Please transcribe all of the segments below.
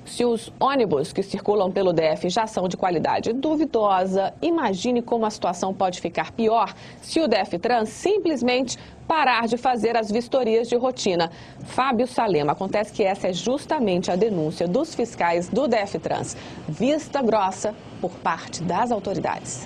Se os ônibus que circulam pelo DF já são de qualidade duvidosa, imagine como a situação pode ficar pior se o DFTrans simplesmente parar de fazer as vistorias de rotina. Fábio Salema, acontece que essa é justamente a denúncia dos fiscais do DFTrans. Vista grossa por parte das autoridades.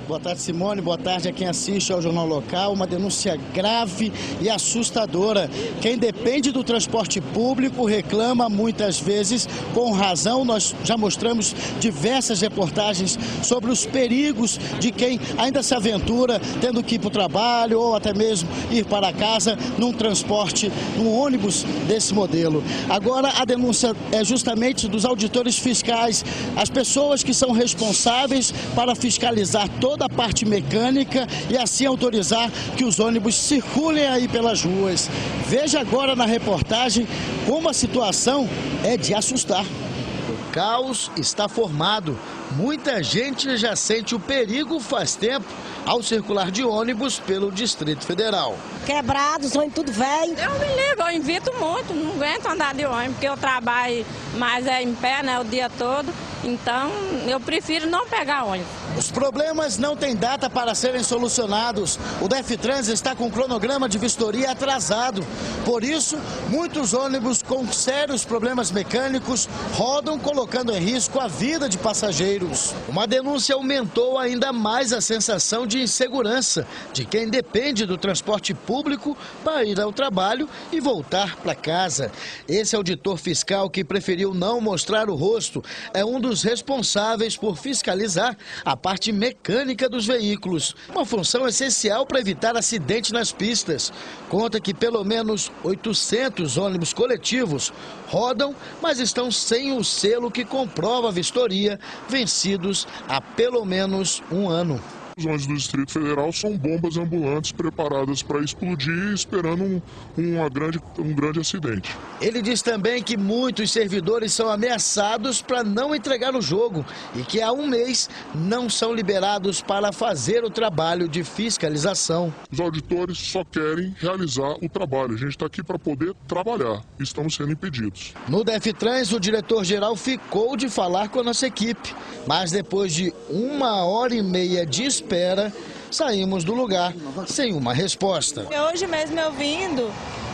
Boa tarde, Simone. Boa tarde a quem assiste ao Jornal Local. Uma denúncia grave e assustadora. Quem depende do transporte público reclama muitas vezes com razão. Nós já mostramos diversas reportagens sobre os perigos de quem ainda se aventura tendo que ir para o trabalho ou até mesmo ir para casa num transporte, num ônibus desse modelo. Agora a denúncia é justamente dos auditores fiscais, as pessoas que são responsáveis para fiscalizar toda a parte mecânica e assim autorizar que os ônibus circulem aí pelas ruas. Veja agora na reportagem como a situação é de assustar. O caos está formado. Muita gente já sente o perigo faz tempo ao circular de ônibus pelo Distrito Federal. Quebrados, ônibus tudo velho. Eu me ligo, eu invito muito, não aguento andar de ônibus, porque eu trabalho mais em pé, né, o dia todo. Então, eu prefiro não pegar ônibus. Os problemas não têm data para serem solucionados. O DFTrans está com o cronograma de vistoria atrasado. Por isso, muitos ônibus com sérios problemas mecânicos rodam, colocando em risco a vida de passageiros. Uma denúncia aumentou ainda mais a sensação de insegurança de quem depende do transporte público para ir ao trabalho e voltar para casa. Esse auditor fiscal que preferiu não mostrar o rosto é um dos responsáveis por fiscalizar a parte mecânica dos veículos, uma função essencial para evitar acidentes nas pistas. Conta que pelo menos 800 ônibus coletivos rodam, mas estão sem o selo que comprova a vistoria, vencidos há pelo menos um ano. Os ônibus do Distrito Federal são bombas ambulantes preparadas para explodir, esperando um grande acidente. Ele diz também que muitos servidores são ameaçados para não entregar o jogo e que há um mês não são liberados para fazer o trabalho de fiscalização. Os auditores só querem realizar o trabalho. A gente está aqui para poder trabalhar. Estamos sendo impedidos. No DFTrans, o diretor-geral ficou de falar com a nossa equipe, mas depois de 1h30 de espera, saímos do lugar sem uma resposta. Hoje mesmo eu vindo,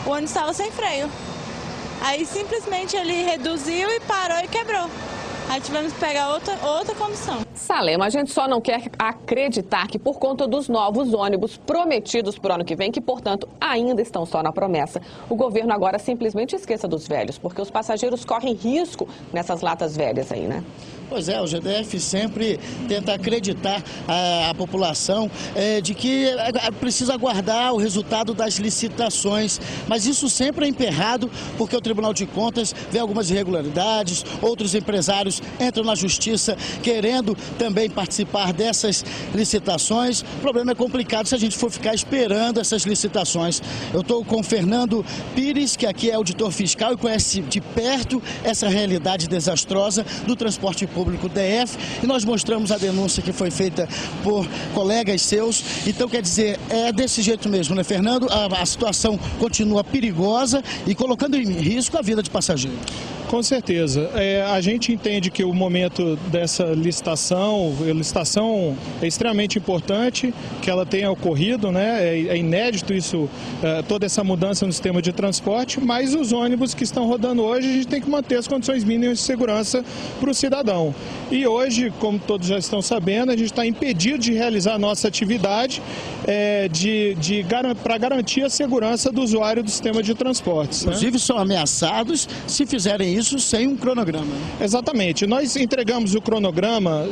o ônibus estava sem freio. Aí simplesmente ele reduziu e parou e quebrou. Aí tivemos que pegar outra comissão. Salema, a gente só não quer acreditar que por conta dos novos ônibus prometidos para o ano que vem, que portanto ainda estão só na promessa, o governo agora simplesmente esqueça dos velhos, porque os passageiros correm risco nessas latas velhas aí, né? Pois é, o GDF sempre tenta acreditar a população de que precisa aguardar o resultado das licitações, mas isso sempre é emperrado porque o Tribunal de Contas vê algumas irregularidades, outros empresários entram na justiça querendo também participar dessas licitações. O problema é complicado se a gente for ficar esperando essas licitações. Eu estou com o Fernando Pires, que aqui é auditor fiscal e conhece de perto essa realidade desastrosa do transporte público DF, e nós mostramos a denúncia que foi feita por colegas seus. Então, quer dizer, é desse jeito mesmo, né, Fernando? A situação continua perigosa e colocando em risco a vida de passageiros. Com certeza. A gente entende que o momento dessa licitação é extremamente importante, que ela tenha ocorrido, né? É inédito isso, toda essa mudança no sistema de transporte, mas os ônibus que estão rodando hoje, a gente tem que manter as condições mínimas de segurança para o cidadão. E hoje, como todos já estão sabendo, a gente está impedido de realizar a nossa atividade para garantir a segurança do usuário do sistema de transportes. Inclusive, são ameaçados se fizerem isso sem um cronograma. Exatamente. Nós entregamos o cronograma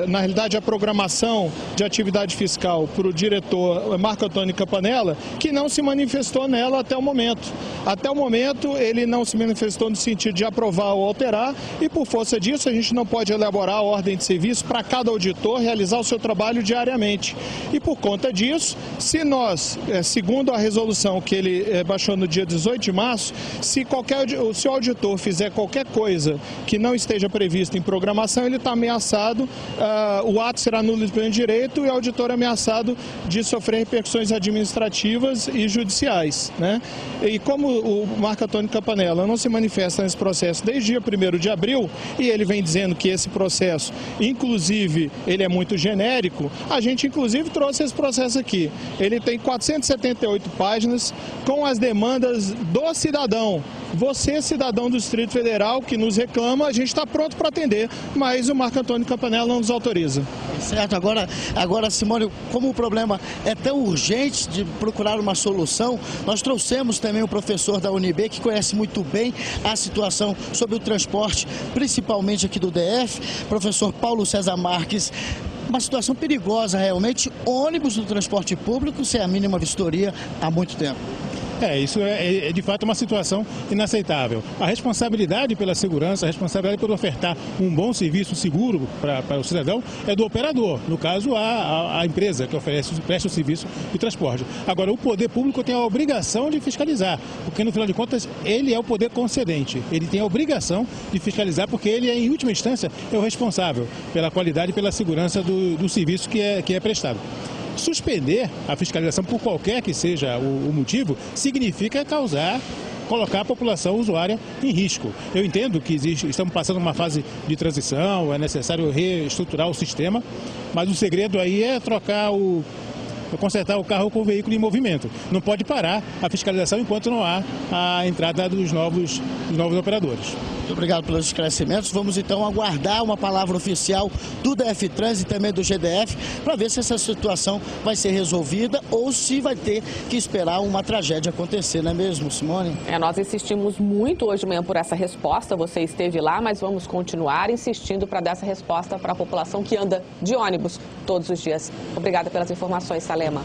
na realidade, a programação de atividade fiscal para o diretor Marco Antônio Campanella, que não se manifestou nela até o momento. Até o momento, ele não se manifestou no sentido de aprovar ou alterar, e por força disso, a gente não pode elaborar a ordem de serviço para cada auditor realizar o seu trabalho diariamente. E por conta disso, se nós, segundo a resolução que ele baixou no dia 18 de março, se o auditor fizer qualquer coisa que não esteja prevista em programação, ele está ameaçado, o ato será nulo de pleno direito e o auditor é ameaçado de sofrer repercussões administrativas e judiciais, né? E como o Marco Antônio Campanella não se manifesta nesse processo desde dia 1º de abril, e ele vem dizendo que esse processo, inclusive, ele é muito genérico, a gente, inclusive, trouxe esse processo aqui. Ele tem 478 páginas com as demandas do cidadão. Você, cidadão do Distrito Federal, que nos reclama, a gente está pronto para atender, mas o Marco Antônio Campanella não nos autoriza. Certo, agora, Simone, como o problema é tão urgente de procurar uma solução, nós trouxemos também o professor da UNB, que conhece muito bem a situação sobre o transporte, principalmente aqui do DF, professor Paulo César Marques. Uma situação perigosa realmente, ônibus do transporte público sem a mínima vistoria há muito tempo. Isso é de fato uma situação inaceitável. A responsabilidade pela segurança, a responsabilidade por ofertar um bom serviço seguro para o cidadão é do operador, no caso a empresa que presta o serviço de transporte. Agora, o poder público tem a obrigação de fiscalizar, porque no final de contas ele é o poder concedente, ele tem a obrigação de fiscalizar porque ele, em última instância, é o responsável pela qualidade e pela segurança do serviço que é prestado. Suspender a fiscalização por qualquer que seja o motivo significa colocar a população usuária em risco. Eu entendo que estamos passando uma fase de transição, é necessário reestruturar o sistema, mas o segredo aí é consertar o carro com o veículo em movimento. Não pode parar a fiscalização enquanto não há a entrada dos novos operadores. Muito obrigado pelos esclarecimentos. Vamos então aguardar uma palavra oficial do DF-Trans e também do GDF para ver se essa situação vai ser resolvida ou se vai ter que esperar uma tragédia acontecer, não é mesmo, Simone? Nós insistimos muito hoje de manhã por essa resposta, você esteve lá, mas vamos continuar insistindo para dar essa resposta para a população que anda de ônibus todos os dias. Obrigada pelas informações, Salema.